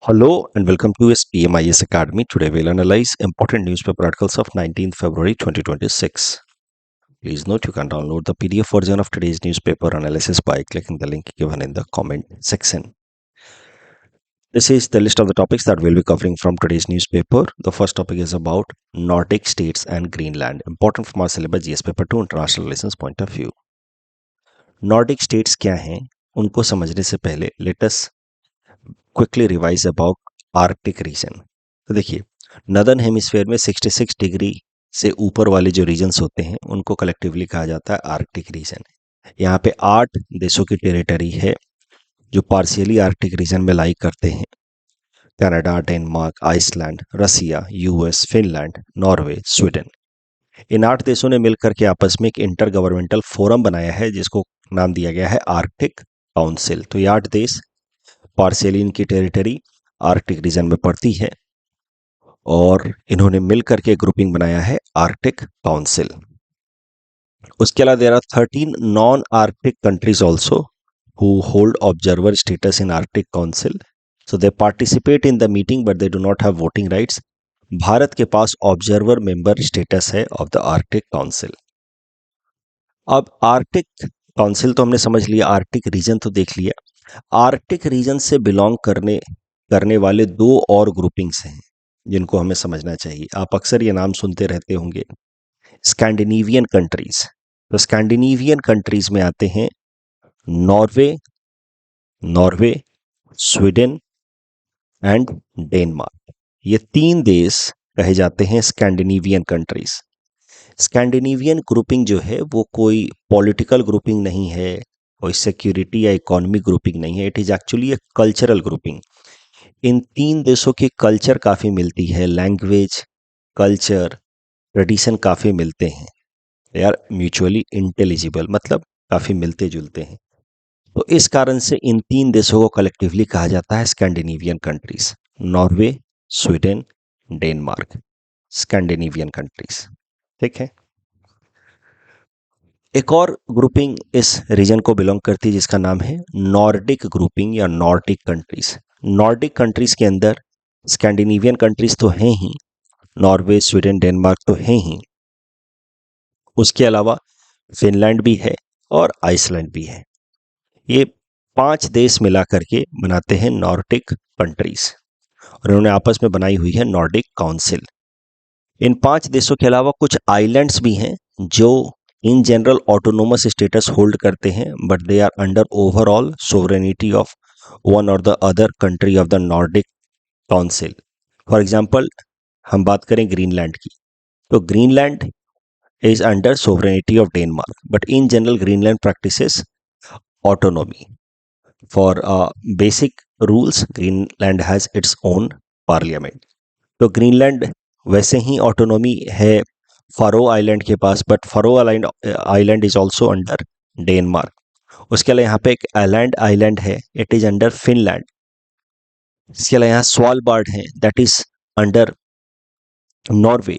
Hello and welcome to SPMIS Academy. Today we'll analyze important newspaper articles of 19th February 2026. Please note you can download the PDF version of today's newspaper analysis by clicking the link given in the comment section. This is the list of the topics that we'll be covering from today's newspaper. The first topic is about Nordic states and Greenland. Important from our syllabus GS paper 2 international relations point of view. Nordic states क्या हैं उनको समझने से पहले let us quickly revise about Arctic region. तो देखिए northern hemisphere में 66 degree से ऊपर वाले जो रीजन्स होते हैं उनको कलेक्टिवली कहा जाता है आर्कटिक रीजन। यहाँ पे 8 देशों की टेरिटरी है जो पार्शियली आर्कटिक रीजन में लाई करते हैं। कनाडा, डेनमार्क, आइसलैंड, रसिया, यूएस, फिनलैंड, नॉर्वे, स्वीडन। इन 8 देशों ने मिलकर के आपस में एक इंटर गवर्नमेंटल फोरम बनाया है जिसको नाम दिया गया है आर्कटिक काउंसिल। तो ये 8 देश पार्शियली इनकी टेरिटरी आर्कटिक रीजन में पड़ती है और इन्होंने मिलकर के ग्रुपिंग बनाया है आर्कटिक काउंसिल। उसके अलावा there are 13 non Arctic countries also who hold observer status in Arctic Council, so they participate in the meeting but they do not have voting rights. Bharat के पास ऑब्जर्वर मेंबर स्टेटस है of the Arctic Council. अब Arctic Council तो हमने समझ लिया, Arctic region तो देख लिया। आर्कटिक रीजन से बिलोंग करने वाले दो और ग्रुपिंग्स हैं जिनको हमें समझना चाहिए। आप अक्सर ये नाम सुनते रहते होंगे, स्कैंडिनेवियन कंट्रीज। तो स्कैंडिनेवियन कंट्रीज में आते हैं नॉर्वे, स्वीडन एंड डेनमार्क। ये 3 देश कहे जाते हैं स्कैंडिनेवियन कंट्रीज। स्कैंडिनेवियन ग्रुपिंग जो है वो कोई पॉलिटिकल ग्रुपिंग नहीं है, कोई सिक्योरिटी या इकोनॉमिक ग्रुपिंग नहीं है। It is actually a cultural grouping. इन 3 देशों की कल्चर काफ़ी मिलती है, लैंग्वेज, कल्चर, ट्रेडिशन काफ़ी मिलते हैं। दे आर म्यूचुअली इंटेलिजिबल, मतलब काफ़ी मिलते जुलते हैं। तो इस कारण से इन 3 देशों को कलेक्टिवली कहा जाता है Scandinavian countries. Norway, Sweden, Denmark, Scandinavian countries. ठीक है। एक और ग्रुपिंग इस रीजन को बिलोंग करती है जिसका नाम है नॉर्डिक ग्रुपिंग या नॉर्डिक कंट्रीज। नॉर्डिक कंट्रीज के अंदर स्कैंडिनेवियन कंट्रीज तो हैं ही, नॉर्वे, स्वीडन, डेनमार्क तो हैं ही, उसके अलावा फिनलैंड भी है और आइसलैंड भी है। ये 5 देश मिला करके बनाते हैं नॉर्डिक कंट्रीज और इन्होंने आपस में बनाई हुई है नॉर्डिक काउंसिल। इन 5 देशों के अलावा कुछ आइलैंड्स भी हैं जो in general autonomous status hold करते हैं but they are under overall sovereignty of one or the other country of the Nordic council. For example हम बात करें ग्रीनलैंड की, तो Greenland is under sovereignty of Denmark, but in general Greenland practices autonomy. For basic rules, Greenland has its own parliament. तो Greenland वैसे ही autonomy है Faroe Island के पास, but Faroe Island is also under Denmark. उसके अलावा यहाँ पे एक आइलैंड आइलैंड है, इट इज अंडर फिनलैंड। इसके अलावा यहाँ स्वालबार्ड है, दैट इज अंडर नॉर्वे।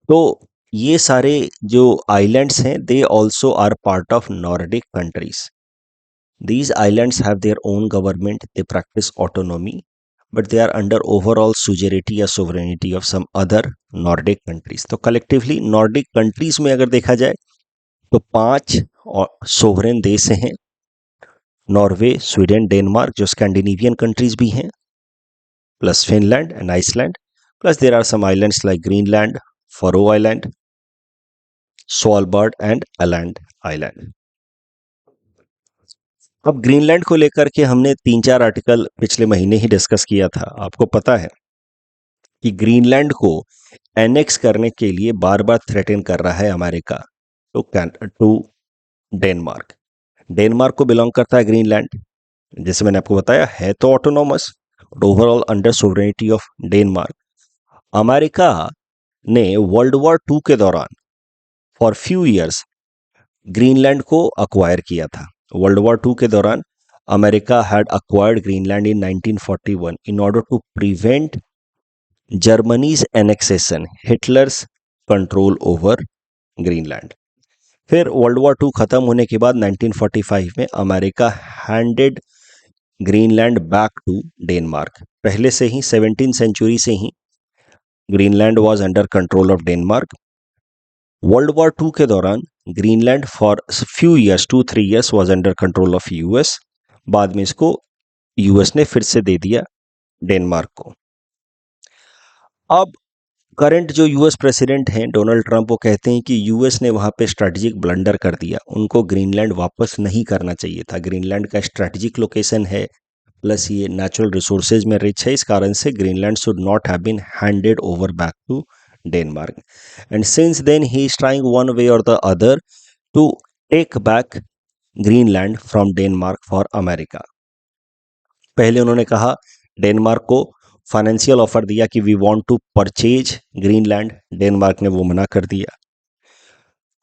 तो ये सारे जो आइलैंड्स हैं they also are part of Nordic countries. These islands have their own government, they practice autonomy but they are under overall suzerainty या sovereignty of some other Nordic countries. तो collectively Nordic countries में अगर देखा जाए तो 5 sovereign देश हैं, Norway, Sweden, Denmark जो स्कैंडिनेवियन कंट्रीज भी हैं, plus Finland and Iceland, plus there are some islands like Greenland, Faroe Island, Svalbard and एलैंड island. अब ग्रीनलैंड को लेकर के हमने 3-4 आर्टिकल पिछले महीने ही डिस्कस किया था। आपको पता है कि ग्रीनलैंड को एनेक्स करने के लिए बार बार थ्रेटन कर रहा है अमेरिका टू डेनमार्क। डेनमार्क को बिलोंग करता है ग्रीनलैंड, जैसे मैंने आपको बताया है तो autonomous, overall under sovereignty of Denmark. America ने वर्ल्ड वॉर 2 के दौरान फॉर फ्यू ईयर्स ग्रीनलैंड को अक्वायर किया था। वर्ल्ड वॉर 2 के दौरान America had acquired Greenland in 1941 in order to prevent Germany's annexation, Hitler's control over Greenland. फिर world war 2 खत्म होने के बाद 1945 में America handed Greenland back to Denmark. पहले से ही 17th सेंचुरी से ही Greenland was under control of Denmark. World war two के दौरान Greenland for few years 2-3 years was under control of US. बाद में इसको यूएस ने फिर से दे दिया डेनमार्क को। अब करंट जो यूएस प्रेसिडेंट हैं डोनाल्ड ट्रंप, वो कहते हैं कि यूएस ने वहाँ पे स्ट्रैटेजिक ब्लंडर कर दिया, उनको ग्रीनलैंड वापस नहीं करना चाहिए था। ग्रीनलैंड का स्ट्रैटेजिक लोकेशन है, प्लस ये नेचुरल रिसोर्सेज में रिच है, इस कारण से Greenland should not have been handed over back to Denmark. And since then ही is trying one way or the other to take back Greenland from Denmark for America. पहले उन्होंने कहा Denmark को फाइनेंशियल ऑफर दिया कि we want to purchase Greenland, Denmark ने वो मना कर दिया।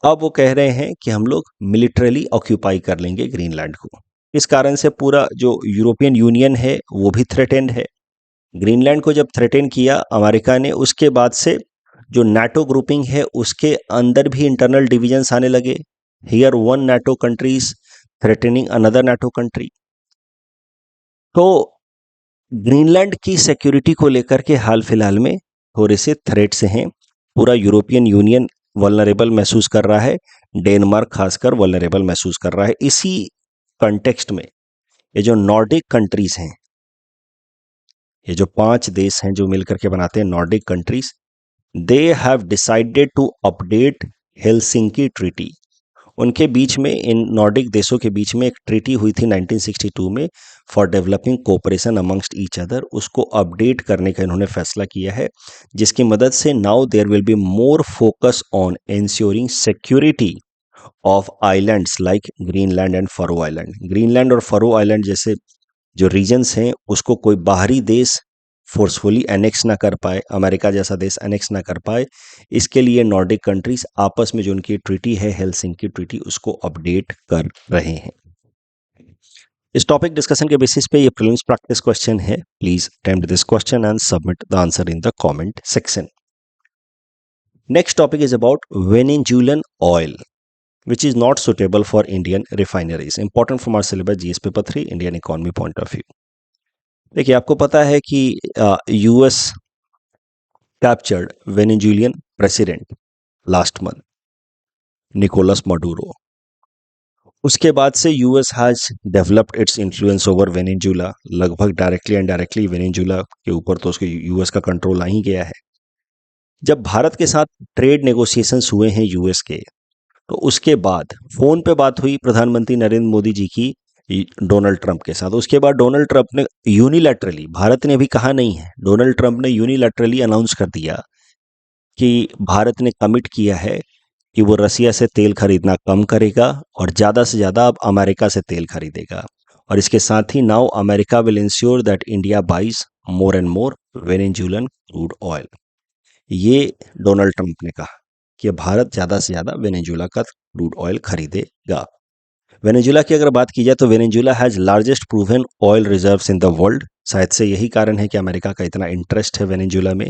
अब वो कह रहे हैं कि हम लोग मिलिटरली ऑक्यूपाई कर लेंगे ग्रीनलैंड को। इस कारण से पूरा जो यूरोपियन यूनियन है वो भी थ्रेटेंड है। ग्रीनलैंड को जब थ्रेटेन किया अमेरिका ने, उसके बाद से जो नाटो ग्रुपिंग है उसके अंदर भी इंटरनल डिविजन्स आने लगे। Here one NATO countries threatening another NATO country. तो ग्रीनलैंड की सिक्योरिटी को लेकर के हाल फिलहाल में थोड़े से थ्रेट्स हैं। पूरा यूरोपियन यूनियन वल्नरेबल महसूस कर रहा है, डेनमार्क खासकर वल्नरेबल महसूस कर रहा है। इसी कंटेक्स्ट में ये जो नॉर्डिक कंट्रीज हैं, ये जो 5 देश हैं जो मिलकर के बनाते हैं Nordic countries, they have decided to update Helsinki treaty. उनके बीच में, इन नॉर्डिक देशों के बीच में एक ट्रीटी हुई थी 1962 में for developing cooperation amongst each other, उसको अपडेट करने का इन्होंने फैसला किया है, जिसकी मदद से now there will be more focus on ensuring security of islands like Greenland and Faroe island. Greenland और फरो आइलैंड जैसे जो रीजन्स हैं उसको कोई बाहरी देश फोर्सफुली एनेक्स ना कर पाए, अमेरिका जैसा देश एनेक्स ना कर पाए, इसके लिए नॉर्डिक कंट्रीज आपस में जो उनकी ट्रीटी है हेलसिंकी ट्रीटी, उसको अपडेट कर रहे हैं। इस टॉपिक डिस्कशन के बेसिस पे ये प्रीलिम्स प्रैक्टिस क्वेश्चन है। Please attempt this question and submit the answer in the comment section. Next topic is about Venezuelan oil which is not suitable for Indian refineries. Important from our syllabus GS paper 3 Indian economy point of view. देखिए आपको पता है कि US captured Venezuelan president last month, Nicolas Maduro. उसके बाद से US has developed its influence over Venezuela, लगभग directly and directly Venezuela के ऊपर तो उसके यूएस का कंट्रोल आ ही गया है। जब भारत के साथ ट्रेड नेगोशिएशंस हुए हैं यूएस के, तो उसके बाद फोन पे बात हुई प्रधानमंत्री नरेंद्र मोदी जी की डोनाल्ड ट्रंप के साथ। उसके बाद डोनाल्ड ट्रंप ने यूनिलैटरली, भारत ने अभी कहा नहीं है, डोनाल्ड ट्रंप ने यूनिलैटरली अनाउंस कर दिया कि भारत ने कमिट किया है कि वो रसिया से तेल खरीदना कम करेगा और ज़्यादा से ज़्यादा अब अमेरिका से तेल खरीदेगा। और इसके साथ ही now America will ensure that India buys more and more Venezuelan crude oil. ये डोनाल्ड ट्रंप ने कहा कि भारत ज़्यादा से ज़्यादा वेनेजुएला का क्रूड ऑयल खरीदेगा। वेनेजुएला की अगर बात की जाए तो Venezuela has largest proven oil reserves in the world. शायद से यही कारण है कि अमेरिका का इतना इंटरेस्ट है वेनेजुएला में।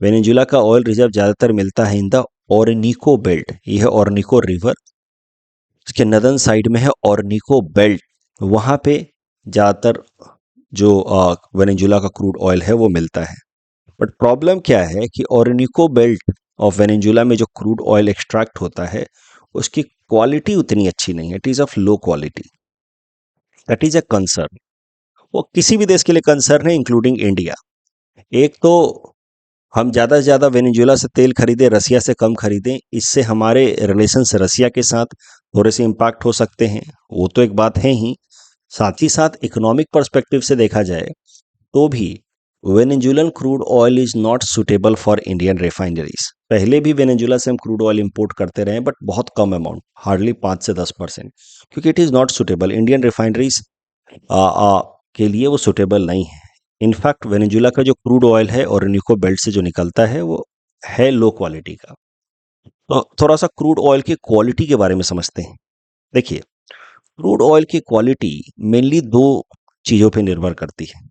वेनेजुएला का ऑयल रिजर्व ज़्यादातर मिलता है इन द ऑर्निको बेल्ट। यह है ऑर्निको रिवर, इसके नदर्न साइड में है ऑर्निको बेल्ट, वहाँ पे ज़्यादातर जो वेनेजुएला का क्रूड ऑयल है वो मिलता है। बट प्रॉब्लम क्या है कि ऑर्निको बेल्ट ऑफ वेनेजुएला में जो क्रूड ऑयल एक्सट्रैक्ट होता है उसकी क्वालिटी उतनी अच्छी नहीं है, it is of low quality. That is a concern. वो किसी भी देश के लिए कंसर्न है इंक्लूडिंग इंडिया। एक तो हम ज़्यादा से ज़्यादा वेनेजुएला से तेल खरीदें, रसिया से कम खरीदें, इससे हमारे रिलेशंस रसिया के साथ थोड़े से इम्पैक्ट हो सकते हैं, वो तो एक बात है ही। साथ ही साथ इकोनॉमिक पर्सपेक्टिव से देखा जाए तो भी Venezuelan crude oil is not suitable for Indian refineries. पहले भी वेनेजुएला से हम क्रूड ऑयल इंपोर्ट करते रहे, बट बहुत कम अमाउंट, हार्डली 5 से 10%, क्योंकि it is not suitable Indian refineries के लिए, वो सुटेबल नहीं है। इनफैक्ट वेनेजुएला का जो क्रूड ऑयल है और ओरिनिको बेल्ट से जो निकलता है वो है लो क्वालिटी का। तो थोड़ा सा क्रूड ऑयल की क्वालिटी के बारे में समझते हैं। देखिए क्रूड ऑयल की क्वालिटी मेनली 2 चीज़ों पे निर्भर करती है।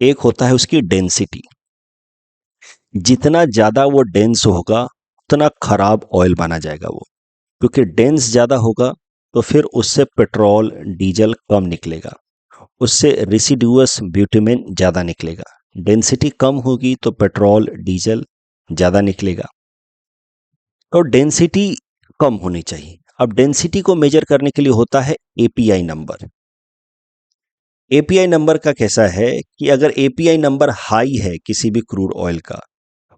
एक होता है उसकी डेंसिटी, जितना ज़्यादा वो डेंस होगा उतना खराब ऑयल माना जाएगा वो, क्योंकि डेंस ज़्यादा होगा तो फिर उससे पेट्रोल डीजल कम निकलेगा, उससे रेसिडुअस ब्यूटेन ज़्यादा निकलेगा। डेंसिटी कम होगी तो पेट्रोल डीजल ज़्यादा निकलेगा। तो डेंसिटी कम होनी चाहिए। अब डेंसिटी को मेजर करने के लिए होता है एपीआई नंबर। एपीआई नंबर का कैसा है कि अगर एपीआई नंबर हाई है किसी भी क्रूड ऑयल का,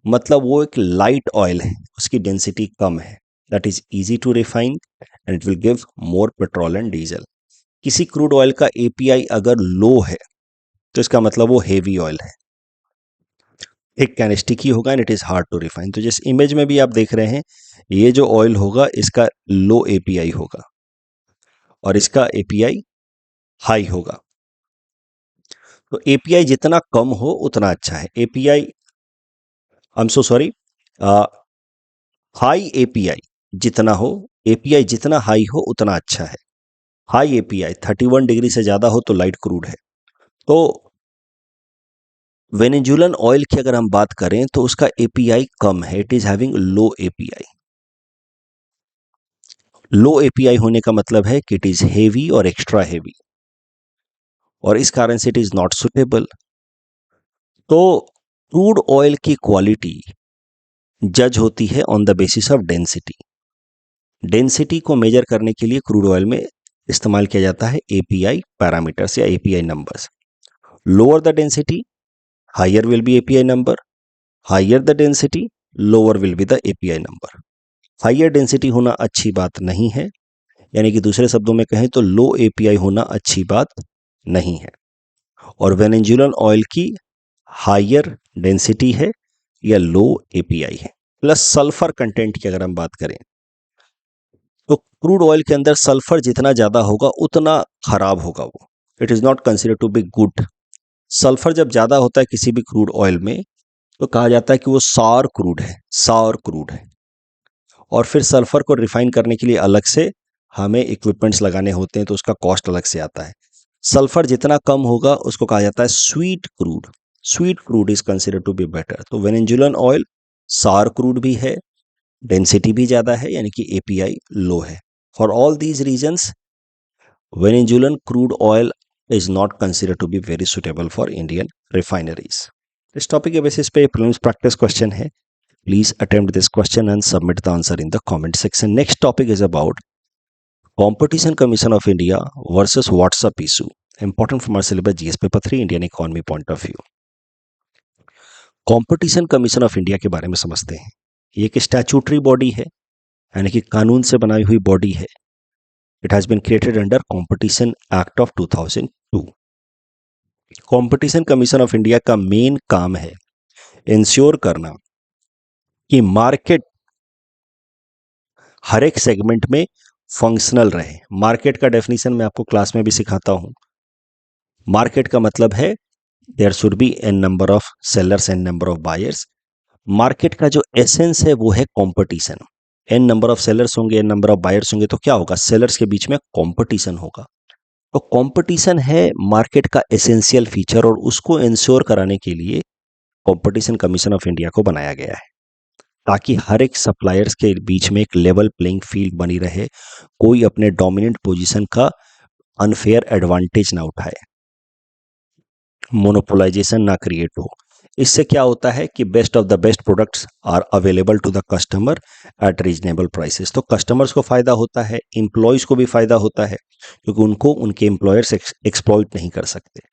मतलब वो एक लाइट ऑयल है, उसकी डेंसिटी कम है, that is easy to refine and it will give more petrol and diesel. किसी क्रूड ऑयल का एपीआई अगर लो है तो इसका मतलब वो हेवी ऑयल है, एक कैनेस्टिक ही होगा and it is hard to refine. तो जिस इमेज में भी आप देख रहे हैं, ये जो ऑयल होगा इसका लो एपीआई होगा और इसका एपीआई हाई होगा। तो एपीआई जितना कम हो उतना अच्छा है। API I am so sorry, high API जितना हो, एपीआई जितना हाई हो उतना अच्छा है। हाई एपीआई 31 डिग्री से ज़्यादा हो तो लाइट क्रूड है। तो वेनेजुएलन ऑयल की अगर हम बात करें तो उसका एपीआई कम है, it is having low API. Low API होने का मतलब है कि इट इज हेवी और एक्स्ट्रा हेवी, और इस कारण से इट इज नॉट सुटेबल। तो क्रूड ऑयल की क्वालिटी जज होती है on the basis of density. Density को मेजर करने के लिए क्रूड ऑयल में इस्तेमाल किया जाता है एपीआई पैरामीटर्स या API numbers. Lower the density higher will be API number, higher the density lower will be the API number. Higher density होना अच्छी बात नहीं है, यानी कि दूसरे शब्दों में कहें तो लो एपीआई होना अच्छी बात नहीं है। और वेनेजुएलन ऑयल की हायर डेंसिटी है या लो एपीआई है। प्लस सल्फर कंटेंट की अगर हम बात करें तो क्रूड ऑयल के अंदर सल्फर जितना ज्यादा होगा उतना खराब होगा वो, it is not considered to be good. Sulphur जब ज्यादा होता है किसी भी क्रूड ऑयल में तो कहा जाता है कि वो सार क्रूड है, सार क्रूड है। और फिर सल्फर को रिफाइन करने के लिए अलग से हमें इक्विपमेंट्स लगाने होते हैं, तो उसका कॉस्ट अलग से आता है। सल्फर जितना कम होगा उसको कहा जाता है sweet crude. Sweet crude is considered to be better. तो वेनेजुएलन ऑयल सार क्रूड भी है, डेंसिटी भी ज्यादा है, यानी कि एपीआई लो है। For all these reasons Venezuelan crude oil is not considered to be very suitable for Indian refineries. इस टॉपिक के बेसिस पे प्रीलिम्स प्रैक्टिस क्वेश्चन है। Please attempt this question and submit the answer in the comment section. Next topic is about Competition Commission of India versus WhatsApp issue. Important from our syllabus GS paper 3 Indian economy point of view. Competition Commission of India के बारे में समझते हैं। ये एक statutory body है, यानी कि कानून से बनाई हुई बॉडी है। It has been created under competition act of 2002। Competition commission of India का मेन काम है इंश्योर करना कि मार्केट हर एक सेगमेंट में फंक्शनल रहे। मार्केट का डेफिनेशन मैं आपको क्लास में भी सिखाता हूं। मार्केट का मतलब है there should be n number of sellers and number of buyers. Market का जो एसेंस है वो है competition. N number of sellers होंगे, एन नंबर ऑफ बायर्स होंगे, तो क्या होगा, सेलर्स के बीच में कंपटीशन होगा। तो कंपटीशन है मार्केट का एसेंशियल फीचर, और उसको इंश्योर कराने के लिए कंपटीशन कमीशन ऑफ इंडिया को बनाया गया है, ताकि हर एक सप्लायर्स के बीच में एक लेवल प्लेइंग फील्ड बनी रहे, कोई अपने डोमिनेंट पोजीशन का अनफेयर एडवांटेज ना उठाए, मोनोपोलाइजेशन ना क्रिएट हो। इससे क्या होता है कि best of the best products are available to the customer at reasonable prices. तो कस्टमर्स को फायदा होता है, एम्प्लॉयज को भी फायदा होता है, क्योंकि उनको उनके एम्प्लॉयर्स एक्सप्लॉइट नहीं कर सकते।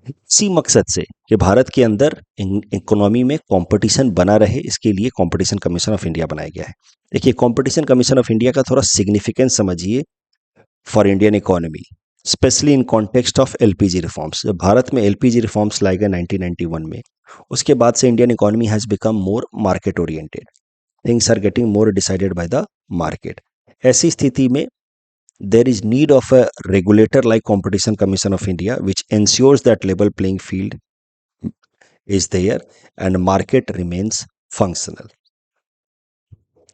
इसी मकसद से कि भारत के अंदर इकोनॉमी में कंपटीशन बना रहे, इसके लिए कंपटीशन कमीशन ऑफ इंडिया बनाया गया है। देखिए, कंपटीशन कमीशन ऑफ इंडिया का थोड़ा सिग्निफिकेंस समझिए for Indian economy, specially in context of LPG reforms. जब भारत में एलपीजी रिफॉर्म्स लाए गए 1991 में, उसके बाद से Indian economy has become more market oriented. Things are getting more decided by the market. ऐसी स्थिति में there is need of a regulator like Competition Commission of India, which ensures that level playing field is there and market remains functional.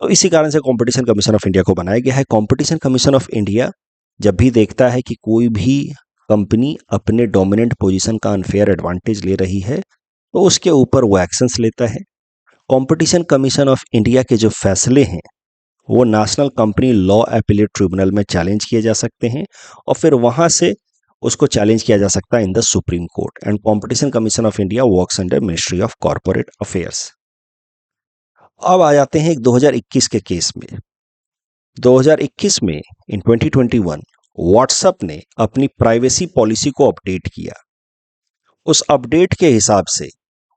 तो इसी कारण से competition commission of India को बनाया गया है। कंपटीशन कमीशन ऑफ इंडिया जब भी देखता है कि कोई भी कंपनी अपने डोमिनेंट पोजीशन का अनफेयर एडवांटेज ले रही है, तो उसके ऊपर वो एक्शंस लेता है। कंपटीशन कमीशन ऑफ इंडिया के जो फैसले हैं वो national company law appellate tribunal में चैलेंज किए जा सकते हैं, और फिर वहां से उसको चैलेंज किया जा सकता है in the supreme court. And competition commission of India works under ministry of corporate affairs. अब आ जाते हैं एक 2021 के केस में। 2021 में इन 2021 व्हाट्सएप ने अपनी प्राइवेसी पॉलिसी को अपडेट किया। उस अपडेट के हिसाब से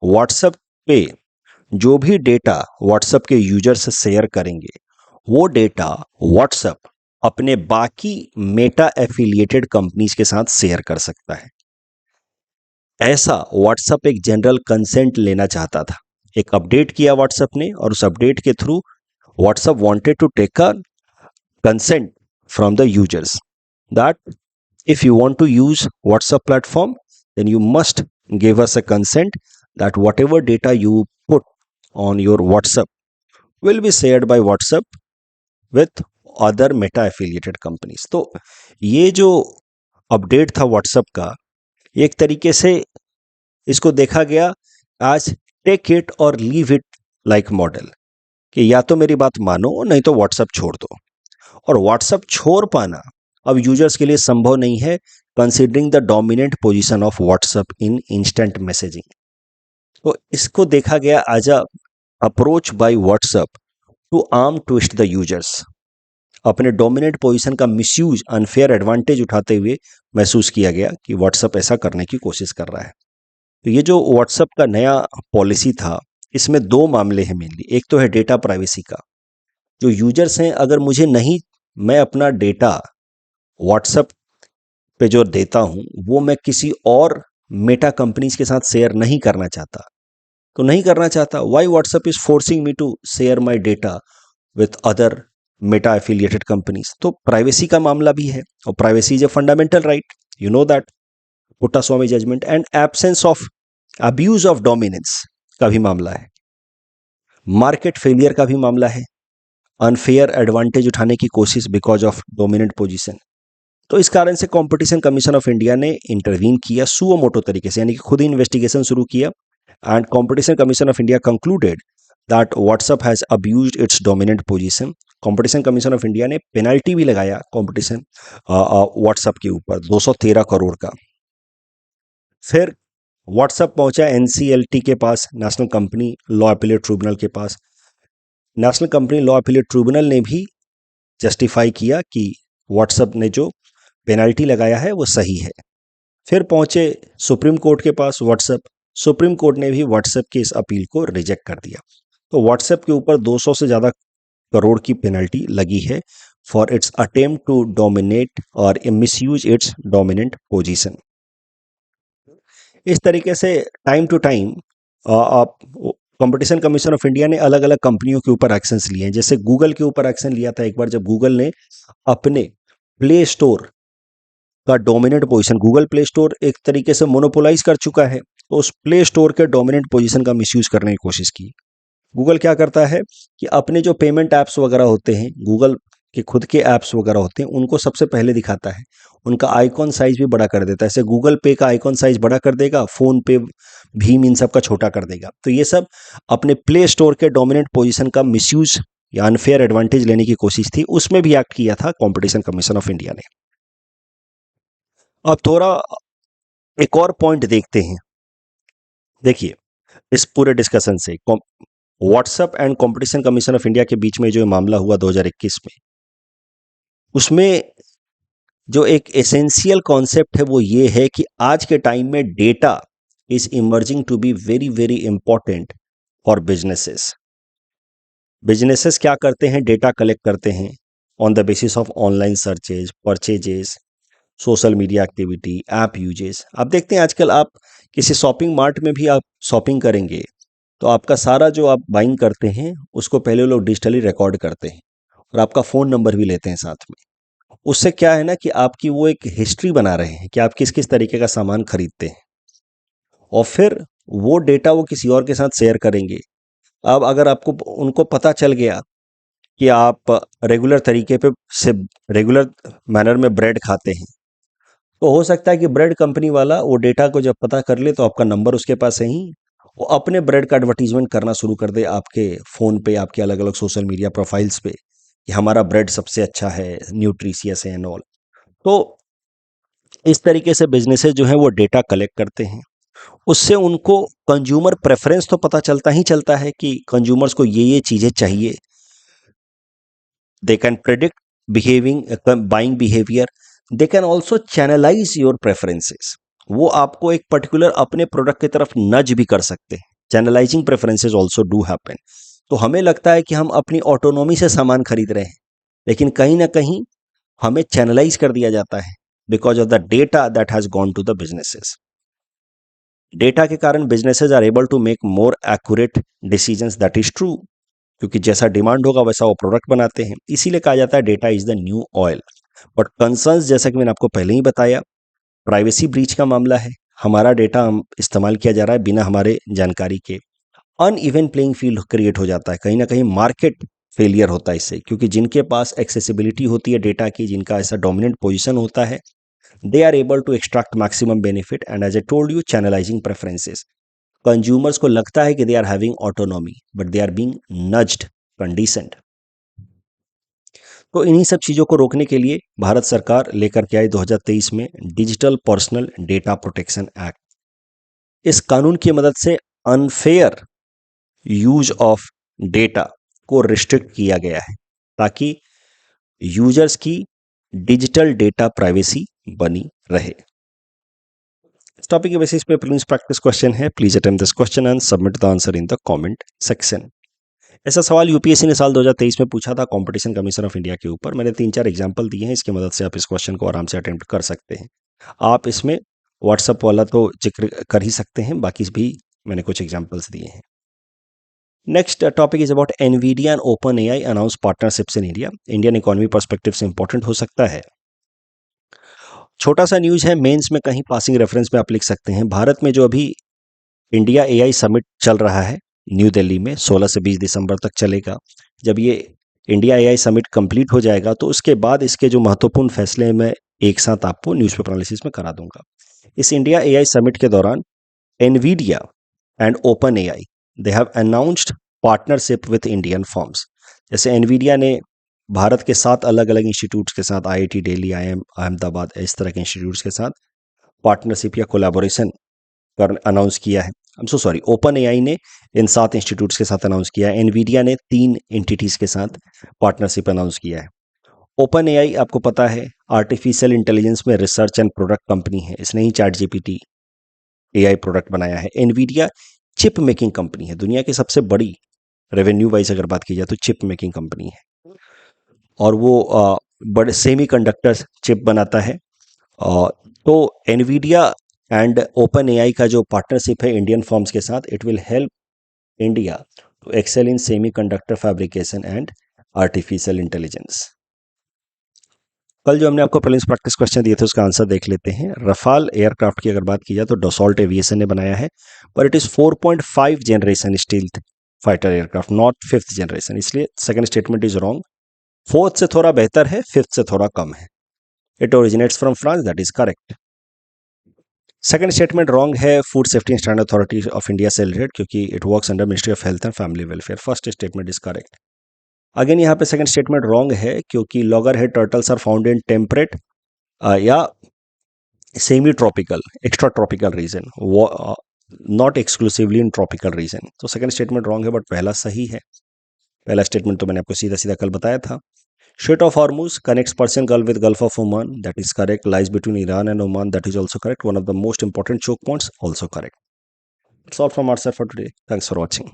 व्हाट्सएप पे जो भी डेटा व्हाट्सएप के यूजर से शेयर करेंगे वो डेटा व्हाट्सएप अपने बाकी मेटा एफिलिएटेड कंपनीज के साथ शेयर कर सकता है। ऐसा व्हाट्सएप एक जनरल कंसेंट लेना चाहता था। एक अपडेट किया व्हाट्सएप ने और उस अपडेट के through WhatsApp wanted to take a consent from the users that if you want to use WhatsApp platform then you must give us a consent that whatever data you put on your WhatsApp will be shared by WhatsApp with other meta affiliated companies। तो ये जो update था WhatsApp का, एक तरीके से इसको देखा गया आज टेक इट और लीव इट लाइक मॉडल, कि या तो मेरी बात मानो नहीं तो WhatsApp छोड़ दो। और WhatsApp छोड़ पाना अब यूजर्स के लिए संभव नहीं है, considering the dominant position of WhatsApp in instant messaging. तो इसको देखा गया as a approach by WhatsApp to arm twist the users. अपने डोमिनेंट पोजीशन का मिसयूज, अनफेयर एडवांटेज उठाते हुए महसूस किया गया कि व्हाट्सएप ऐसा करने की कोशिश कर रहा है। तो ये जो व्हाट्सएप का नया पॉलिसी था, इसमें दो मामले हैं मेनली। एक तो है डेटा प्राइवेसी का। जो यूजर्स हैं, अगर मुझे नहीं, मैं अपना डेटा व्हाट्सएप पे जो देता हूं वो मैं किसी और मेटा कंपनीज के साथ शेयर नहीं करना चाहता, तो नहीं करना चाहता। Why WhatsApp is forcing me to share my data with other Meta affiliated companies. तो प्राइवेसी का मामला भी है, और privacy is a fundamental right, you know that, Puttaswamy judgment. And absence of abuse of dominance का भी मामला है, मार्केट फेलियर का भी मामला है, अनफेयर एडवांटेज उठाने की कोशिश बिकॉज ऑफ डोमिनेंट पोजीशन। तो इस कारण से कंपटीशन कमीशन ऑफ इंडिया ने इंटरवीन किया सुओ मोटो तरीके से, यानी कि खुद ही इन्वेस्टिगेशन शुरू किया। And competition commission of India concluded that WhatsApp has abused it's dominant position. Competition commission of India ने पेनल्टी भी लगाया कंपटीशन व्हाट्सएप के ऊपर 213 करोड़ का। फिर व्हाट्सएप पहुंचा एनसीएलटी के पास, national company law appellate tribunal के पास। National company law appellate tribunal ने भी जस्टिफाई किया कि व्हाट्सएप ने जो पेनल्टी लगाया है वो सही है। फिर पहुंचे सुप्रीम कोर्ट के पास व्हाट्सएप। सुप्रीम कोर्ट ने भी व्हाट्सएप की इस अपील को रिजेक्ट कर दिया। तो व्हाट्सएप के ऊपर 200 से ज़्यादा करोड़ की पेनल्टी लगी है for its attempt to dominate और मिसयूज इट्स डोमिनेंट पोजीशन। इस तरीके से time to time competition commission of India ने अलग अलग कंपनियों के ऊपर एक्शंस लिए हैं। जैसे गूगल के ऊपर एक्शन लिया था एक बार, जब गूगल ने अपने प्ले स्टोर का dominant position, Google play store एक तरीके से मोनोपोलाइज कर चुका है, तो उस प्ले स्टोर के डोमिनेंट पोजीशन का मिसयूज करने की कोशिश की। गूगल क्या करता है कि अपने जो पेमेंट ऐप्स वगैरह होते हैं, गूगल के खुद के ऐप्स वगैरह होते हैं, उनको सबसे पहले दिखाता है, उनका आइकॉन साइज भी बड़ा कर देता है। जैसे गूगल पे का आइकॉन साइज बड़ा कर देगा, फोन पे, भीम, इन सब का छोटा कर देगा। तो ये सब अपने प्ले स्टोर के डोमिनेंट पोजीशन का मिसयूज या अनफेयर एडवांटेज लेने की कोशिश थी, उसमें भी एक्ट किया था कंपटीशन कमीशन ऑफ इंडिया ने। अब थोड़ा एक और पॉइंट देखते हैं। देखिए, इस पूरे डिस्कशन से WhatsApp and competition commission of India के बीच में जो मामला हुआ 2021 में, उसमें जो एक एसेंशियल कॉन्सेप्ट है वो ये है कि आज के टाइम में data is emerging to be very very important for businesses. Businesses क्या करते हैं? डेटा कलेक्ट करते हैं on the basis of online searches, purchases, social media activity, app uses. आप देखते हैं आजकल आप किसी शॉपिंग मार्ट में भी आप शॉपिंग करेंगे तो आपका सारा जो आप बाइंग करते हैं उसको पहले लोग डिजिटली रिकॉर्ड करते हैं और आपका फ़ोन नंबर भी लेते हैं साथ में। उससे क्या है ना कि आपकी वो एक हिस्ट्री बना रहे हैं कि आप किस किस तरीके का सामान खरीदते हैं, और फिर वो डेटा वो किसी और के साथ शेयर करेंगे। अब अगर आपको उनको पता चल गया कि आप रेगुलर तरीके पे से रेगुलर मैनर में ब्रेड खाते हैं, तो हो सकता है कि ब्रेड कंपनी वाला वो डेटा को जब पता कर ले तो आपका नंबर उसके पास है ही, वो अपने ब्रेड का एडवर्टीजमेंट करना शुरू कर दे आपके फ़ोन पे, आपके अलग अलग सोशल मीडिया प्रोफाइल्स पे कि हमारा ब्रेड सबसे अच्छा है, न्यूट्रिशियस है एंड ऑल। तो इस तरीके से बिजनेसेस जो है वो डेटा कलेक्ट करते हैं, उससे उनको कंज्यूमर प्रेफरेंस तो पता चलता ही चलता है कि कंज्यूमर्स को ये चीजें चाहिए। They can predict behaving buying behaviour, they can also channelise your preferences, वो आपको एक पर्टिकुलर अपने प्रोडक्ट की तरफ नज भी कर सकते हैं। Channelising preferences also do happen. तो हमें लगता है कि हम अपनी ऑटोनॉमी से सामान खरीद रहे हैं, लेकिन कहीं ना कहीं हमें चैनलाइज कर दिया जाता है because of the data that has gone to the businesses. Data के कारण businesses are able to make more accurate decisions, that is true, क्योंकि जैसा डिमांड होगा वैसा वो प्रोडक्ट बनाते हैं, इसीलिए कहा जाता है data is the new oil. But concerns जैसा कि मैंने आपको पहले ही बताया, प्राइवेसी ब्रीच का मामला है, हमारा डेटा हम इस्तेमाल किया जा रहा है बिना हमारे जानकारी के। अनइवन प्लेइंग फील्ड क्रिएट हो जाता है, कहीं ना कहीं मार्केट फेलियर होता है इससे, क्योंकि जिनके पास एक्सेसिबिलिटी होती है डेटा की, जिनका ऐसा डोमिनेंट पोजीशन होता है, they are able to extract maximum benefit, and as I told you, channelizing preferences, consumers को लगता है कि they are having autonomy but they are being nudged, conditioned। तो इन्हीं सब चीजों को रोकने के लिए भारत सरकार लेकर के आई 2023 में digital personal data protection act. इस कानून की मदद से अनफेयर यूज ऑफ डेटा को रिस्ट्रिक्ट किया गया है ताकि यूजर्स की डिजिटल डेटा प्राइवेसी बनी रहे। इस टॉपिक के बेसिस पे प्रीलिम्स प्रैक्टिस क्वेश्चन है, please attempt this question and submit the answer in the comment section. ऐसा सवाल यूपीएससी ने साल 2023 में पूछा था कंपटीशन कमीशन ऑफ इंडिया के ऊपर। मैंने 3-4 एग्जांपल दिए हैं, इसकी मदद से आप इस क्वेश्चन को आराम से अटेम्प्ट कर सकते हैं। आप इसमें व्हाट्सएप वाला तो जिक्र कर ही सकते हैं, बाकी भी मैंने कुछ एग्जाम्पल्स दिए हैं। Next topic is about Nvidia and open AI announce partnerships in India. Indian economy perspective से इंपॉर्टेंट हो सकता है। छोटा सा न्यूज है, मेंस में कहीं पासिंग रेफरेंस में आप लिख सकते हैं। भारत में जो अभी इंडिया एआई समिट चल रहा है न्यू दिल्ली में, 16 से 20 दिसंबर तक चलेगा। जब ये इंडिया एआई समिट कंप्लीट हो जाएगा तो उसके बाद इसके जो महत्वपूर्ण फैसले मैं एक साथ आपको न्यूज़पेपर एनालिसिस में करा दूंगा। इस इंडिया एआई समिट के दौरान Nvidia and open AI they have announced partnership with Indian firms. जैसे एनवीडिया ने भारत के 7 अलग अलग इंस्टीट्यूट्स के साथ, आईआईटी दिल्ली, आईएम अहमदाबाद, इस तरह के इंस्टीट्यूट्स के साथ पार्टनरशिप या कोलैबोरेशन कर अनाउंस किया है। ओपन एआई ने इन 7 इंस्टीट्यूट्स के साथ अनाउंस किया है। एनवीडिया ने 3 एंटिटीज के साथ पार्टनरशिप अनाउंस किया है। ओपन एआई आपको पता है आर्टिफिशियल इंटेलिजेंस में रिसर्च एंड प्रोडक्ट कंपनी है, इसने ही चैट जीपीटी एआई प्रोडक्ट बनाया है। एनवीडिया चिप मेकिंग कंपनी है, दुनिया की सबसे बड़ी रेवेन्यू वाइज अगर बात की जाए तो चिप मेकिंग कंपनी है, और वो बड़े सेमीकंडक्टर चिप बनाता है। तो एनवीडिया एंड ओपन एआई का जो पार्टनरशिप है इंडियन फर्म्स के साथ, it will help India to excel in semiconductor fabrication and artificial intelligence. कल जो हमने आपको प्रीलिम्स प्रैक्टिस क्वेश्चन दिए थे उसका आंसर देख लेते हैं। रफाल एयरक्राफ्ट की अगर बात की जाए तो डसॉल्ट एविएशन ने बनाया है, पर it is 4.5 generation stealth fighter aircraft, not 5th generation, इसलिए second statement is wrong. 4th से थोड़ा बेहतर है, 5th से थोड़ा कम है। It originates from France, that is correct. Second statement wrong है, food safety and standard authority of India से रिलेटेड, क्योंकि it works under ministry of health and family welfare. First statement is correct. Again यहाँ पे second statement wrong है, क्योंकि loggerhead turtles are found in temperate या semi tropical, extra tropical region, not exclusively in tropical region. तो second statement wrong है, but पहला सही है। पहला स्टेटमेंट तो मैंने आपको सीधा सीधा कल बताया था। Strait of Hormuz connects Persian Gulf with Gulf of Oman, that is correct. Lies between Iran and Oman, that is also correct. One of the most important choke points, also correct. That's all from our side for today. Thanks for watching.